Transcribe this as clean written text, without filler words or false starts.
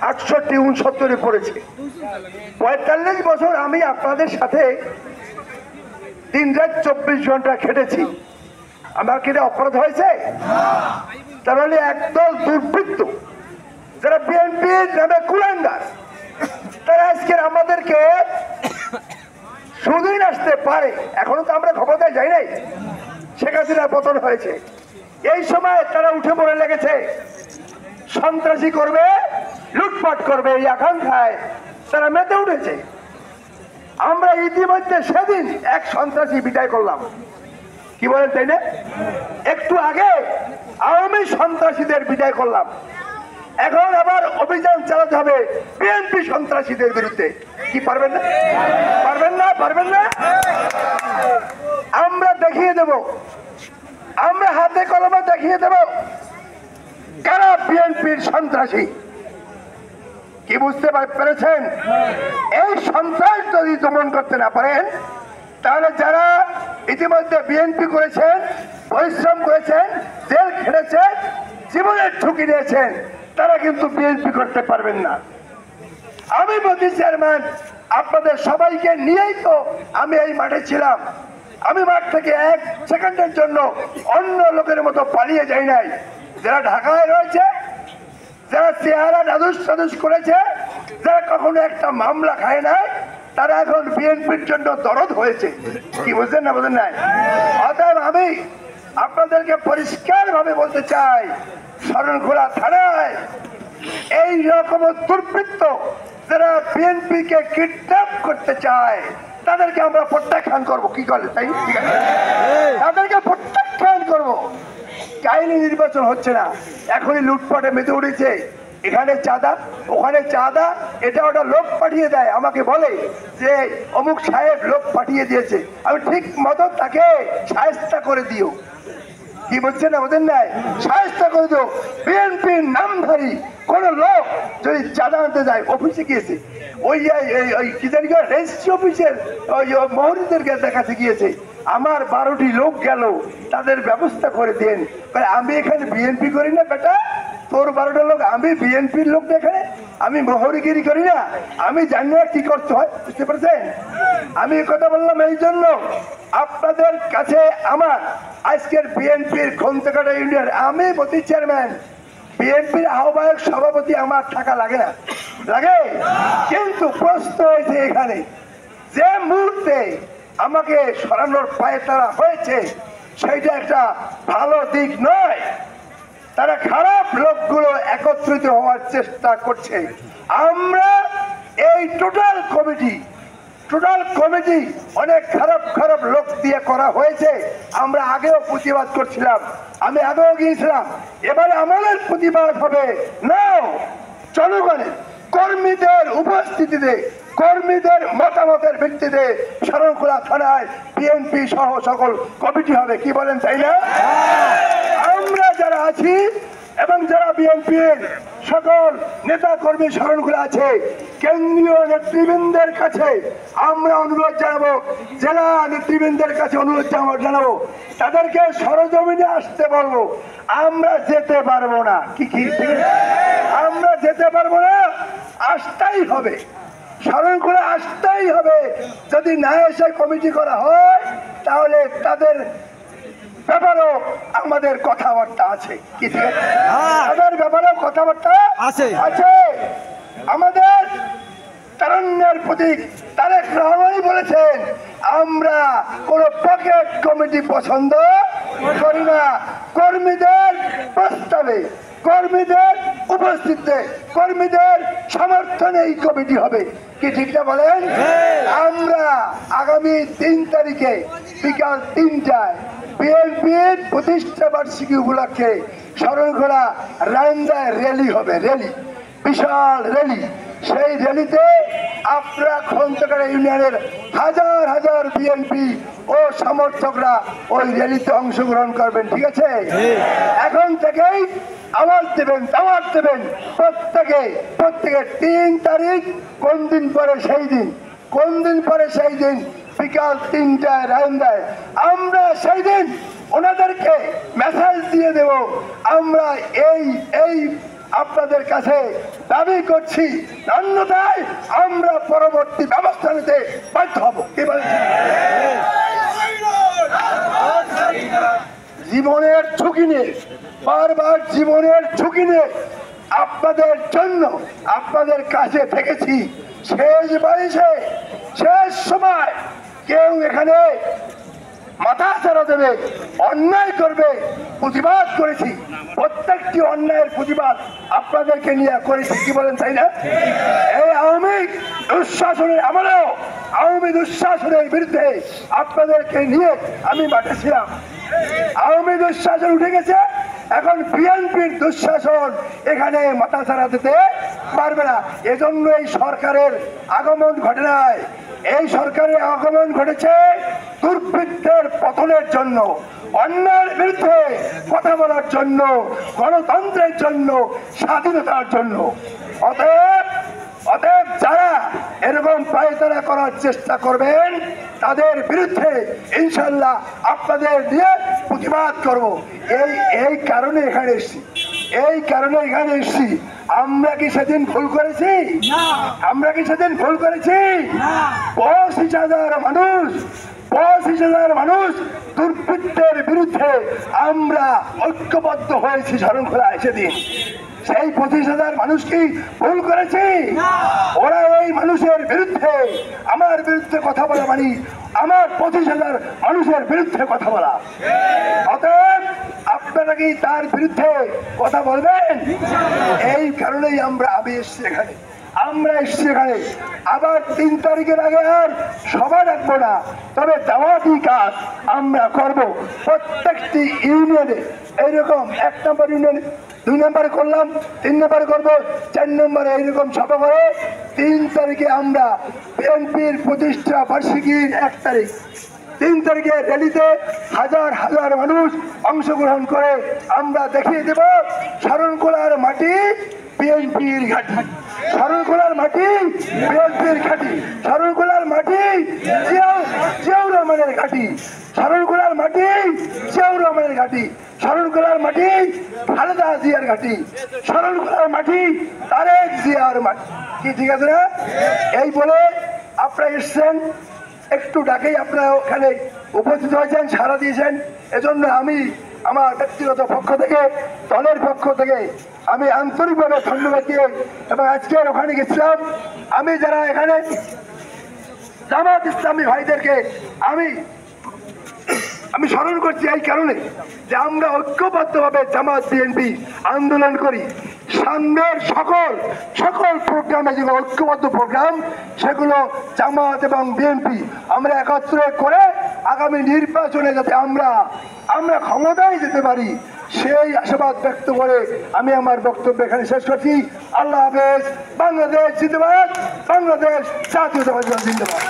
68-69 পড়েছে। 45 বছর আমি আপনাদের সাথে দিন রাত 24 ঘন্টা খেটেছি। আমার কি অপরাধ হয়েছে? তাহলে একদল দুর্বৃত্ত যারা বিএনপির নামে কুলাঙ্গার, তারা আজকে আমাদেরকে সুদিন আসতে পারে। এখনো তো আমরা ক্ষমতায় যাই নাই, শেখ হাসিনার পতন হয়েছে। এই সময় তারা উঠে পড়ে লেগেছে, সন্ত্রাসী করবে, লুটপাট করবে, এই আকাঙ্ক্ষায় তারা মেতে উঠেছে। আমরা ইতিমধ্যে সেদিন এক সন্ত্রাসী বিদায় করলাম, কি বলেন তাই না? একটু আগে আওয়ামী সন্ত্রাসীদের বিদায় করলাম। এখন আবার অভিযান চালাতে হবে বিএনপি সন্ত্রাসীদের বিরুদ্ধে। কি পারবেন না? পারবেন না? পারবেন না? আমরা দেখিয়ে দেব, আমরা হাতে কলমে দেখিয়ে দেব কারা বিএনপির সন্ত্রাসী। কি বুঝতে পেরেছেন? এই সন্ত্রাস যদি দমন করতে না পারেন, তাহলে যারা ইতিমধ্যে বিএনপি করেছেন, পরিশ্রম করেছেন, জেল খেটেছেন, জীবনের ঝুঁকি নিয়েছেন, তারা কিন্তু বিএনপি করতে পারবেন না। আমি বলছি চেয়ারম্যান, আপনাদের সবাইকে নিয়েই তো আমি এই মাঠে ছিলাম। আমি মাঠ থেকে 1 সেকেন্ডের জন্য অন্য লোকের মতো পালিয়ে যাই নাই। যারা ঢাকায় রয়েছে, যারা চেহারা দাদুস করেছে, যারা কখনো একটা মামলা খায় নাই, তারা এখন বিএনপির জন্য দরদ হয়েছে। কি বুঝলেন না? বুঝলেন নাই? অতএব আমি আপনাদেরকে পরিষ্কার ভাবে বলতে চাই, শরণখোলা থানায় এই রকম দুর্বৃত্ত যারা বিএনপি কে কিডন্যাপ করতে চায়, তাদেরকে আমরা প্রত্যাখ্যান করবো। কি করে তাই? ঠিক আছে, তাদেরকে প্রত্যাখ্যান করবো। কাহিনী নির্বাচন হচ্ছে না, এখনই লুটপাটে মেতে উঠেছে। এখানে চাঁদা, ওখানে চাঁদা, এটা ওটা লোক পাঠিয়ে দেয়, আমাকে বলে যে অমুক সাহেব লোক পাঠিয়ে দিয়েছে। আমি ঠিক মতো তাকে সাহায্য করে দিও। কি বলছেন না? ওদের নাই, সাহায্য করে দিও। বিএনপির নামধারী কোন লোক যদি চাঁদা আনতে যায়, অফিসে গিয়েছে, ওই কি জানি রেজিস্ট্রি অফিসের ওই মহরীদেরকে দেখাতে গিয়েছে, আমার 12টি লোক গেল, তাদের ব্যবস্থা করে দেন। আমি এখানে বিএনপি করি না বেটা, তোর 12টা লোক, আমি বিএনপির লোক এখানে, আমি মহরিগিরি করি না, আমি জানি না কি করতে হয়। বুঝতে পারছেন? আমি কথা বললাম এই জন্য আপনাদের কাছে আমার আজকের বিএনপির খন্দকাটা ইউনিয়ন, আমি বলছি চেয়ারম্যান, বিএনপির আহ্বায়ক সভাপতি আমার টাকা লাগে না, লাগে, কিন্তু প্রশ্ন হয়েছে এখানে যে মুহূর্তে আমাকে সরানোর পায়তারা হয়েছে, সেইটা একটা ভালো দিক নয়। তারা খারাপ লোকগুলো একত্রিত হওয়ার চেষ্টা করছে। আমরা এই টোটাল কমিটি অনেক খারাপ লোক দিয়ে করা হয়েছে। আমরা আগেও প্রতিবাদ করছিলাম, আমি আগেও গিয়েছিলাম, এবারে আমাদের প্রতিবাদ হবে না জনগণের কর্মীদের উপস্থিতিতে, কর্মীদের মতামতের ভিত্তিতে শরণখোলা থানায় বিএনপি সহ সকল কমিটি হবে। কি বলেন তাই না? আমরা যারা আছি এবং যারা বিএনপির সকল নেতা কর্মী শরণখোলা আছে, কেন্দ্রীয় নেতৃবৃন্দের কাছে আমরা অনুরোধ জানাবো, জেলা নেতৃবৃন্দের কাছে অনুরোধ জানাবো, তাদেরকে সরজমিনে আসতে বলবো। আমরা যেতে পারবো না, কি আমরা যেতে পারবো না, আসতেই হবে, শরণখোলা আসতেই হবে। যদি না এসে কমিটি করা হয়, তাহলে তাদের ব্যাপারেও আমাদের কথাবার্তা আছে। কি ঠিক আছে? তাদের ব্যাপারেও কথাবার্তা আছে। আমাদের তারুণ্যের প্রতীক তারেক রহমানই বলেছেন, আমরা কোন পকেট কমিটি পছন্দ করি না। কর্মীদের প্রস্তাবে, কর্মীদের উপস্থিতিতে, কর্মীদের সমর্থনে এই কমিটি হবে। কি ঠিক না বলেন? আমরা আগামী 3 তারিখে বিকাল 3টায় বিএনপির প্রতিষ্ঠা বার্ষিকী উপলক্ষে শরণখোলা রান্দায় র্যালি হবে, র্যালি, বিশাল র্যালি। সেই র্যালিতে আপনারা খন্দকাটা ইউনিয়নের হাজার বিএনপি ও সমর্থকরা ওই র্যালিতে অংশগ্রহণ করবেন। ঠিক আছে? এখন থেকেই আওয়াজ দেবেন, দাওয়াত দেবেন প্রত্যেকে 3 তারিখ, কোন দিন পরে সেই দিন বিকাল 3টায় রান্দায়। আমরা সেই দিন ওনাদেরকে মেসেজ দিয়ে দেব, আমরা এই আপনাদের কাছে দাবি করছি, অন্যথায় আমরা পরবর্তী ব্যবস্থা নিতে বাধ্য হব। কি বলছেন? জীবনের ঝুঁকি নিয়ে, বারবার জীবনের ঝুঁকি নিয়ে আপনাদের জন্য আপনাদের কাছে থেকেছি। শেষ বয়সে, শেষ সময় কেউ এখানে মাথা চারা দেবে, অন্যায় করবে, প্রতিবাদ করেছি। প্রত্যেকটি অন্যায়ের প্রতিবাদ আপনাদেরকে নিয়ে করেছি। কি বলেন, তাই না? এই আওয়ামী দুঃশাসনের আমলেও আওয়ামী দুঃশাসনের বিরুদ্ধে আপনাদেরকে নিয়ে আমি মাঠে ছিলাম। আওয়ামী দুঃশাসন উঠে গেছে, এখন বিএনপির দুঃশাসন এখানে মাথা ছাড়া দিতে পারবে না। এজন্য এই সরকারের আগমন ঘটে নাই। এই সরকারের আগমন ঘটেছে দুর্বৃত্তের পতনের জন্য, অন্যায়ের বিরুদ্ধে কথা বলার জন্য, গণতন্ত্রের জন্য, স্বাধীনতার জন্য। অতএব যারা এরকম পায়তারা করার চেষ্টা করবেন তাদের বিরুদ্ধে ইনশাল্লাহ আপনাদের দিয়ে প্রতিবাদ করব। এই কারণে এখানে এসেছি, এই কারণে এখানে এসেছি। আমরা কি সেদিন ভুল করেছি? আমরা কি সেদিন ভুল করেছি? 25,000 মানুষ, 25,000 মানুষ দুর্বৃত্তের বিরুদ্ধে আমরা ঐক্যবদ্ধ হয়েছি শরণখোলায় সেদিন। সেই 25,000 মানুষ কি ভুল করেছে? ওরা এই মানুষের বিরুদ্ধে, আমার বিরুদ্ধে কথা বলা মানে আমার 25,000 মানুষের বিরুদ্ধে কথা বলা। অতএব আপনারা কি তার বিরুদ্ধে কথা বলবেন? এই কারণেই আমি এসছি এখানে। আমরা এসছি এখানে। আবার 3 তারিখের আগে আর সভা রাখবো না, তবে দাওয়াতি কাজ আমরা করব। প্রত্যেকটি ইউনিয়নে এইরকম 1 নম্বর ইউনিয়নে 2 নম্বরে করলাম, 3 নম্বরে করবো, 4 নম্বরে এইরকম সভা করে 3 তারিখে আমরা বিএনপির প্রতিষ্ঠা বার্ষিকীর 1 তারিখ 3 তারিখে র্যালিতে হাজার হাজার মানুষ অংশগ্রহণ করে আমরা দেখিয়ে দেব শরণখোলার মাটি বিএনপির ঘাঁটি, শরণখোলার মাটি বিএনপির ঘাঁটি, শরণখোলার মাটি জিয়াউর রহমানের ঘাঁটি, শরণখোলার মাটি জিয়াউর রহমানের ঘাঁটি, শরণখোলার মাটি খালেদা জিয়ার ঘাঁটি, শরণখোলার মাটি তারেক জিয়ার মাটি। কি ঠিক আছে না? এই বলে আপনারা এসছেন, একটু ডাকেই আপনারা ওখানে উপস্থিত হয়েছেন, সাড়া দিয়েছেন। এজন্য আমি আমার ব্যক্তিগত পক্ষ থেকে, দলের পক্ষ থেকে আমি আন্তরিকভাবে ধন্যবাদ দিয়ে, এবং আজকে ওখানে গেছিলাম আমি যারা এখানে জামাত ইসলামী ভাইদেরকে আমি স্মরণ করছি এই কারণে যে আমরা ঐক্যবদ্ধভাবে জামাত বিএনপি আন্দোলন করি। সামনের সকল প্রোগ্রামে যেগুলো ঐক্যবদ্ধ প্রোগ্রাম, সেগুলো জামাত এবং বিএনপি আমরা একত্র করে আগামী নির্বাচনে যাতে আমরা ক্ষমতায় যেতে পারি, সেই আশাবাদ ব্যক্ত করে আমি আমার বক্তব্য এখানে শেষ করছি। আল্লাহ হাফেজ। বাংলাদেশ জিন্দাবাদ, বাংলাদেশ জাতীয়তাবাদী দল জিন্দাবাদ।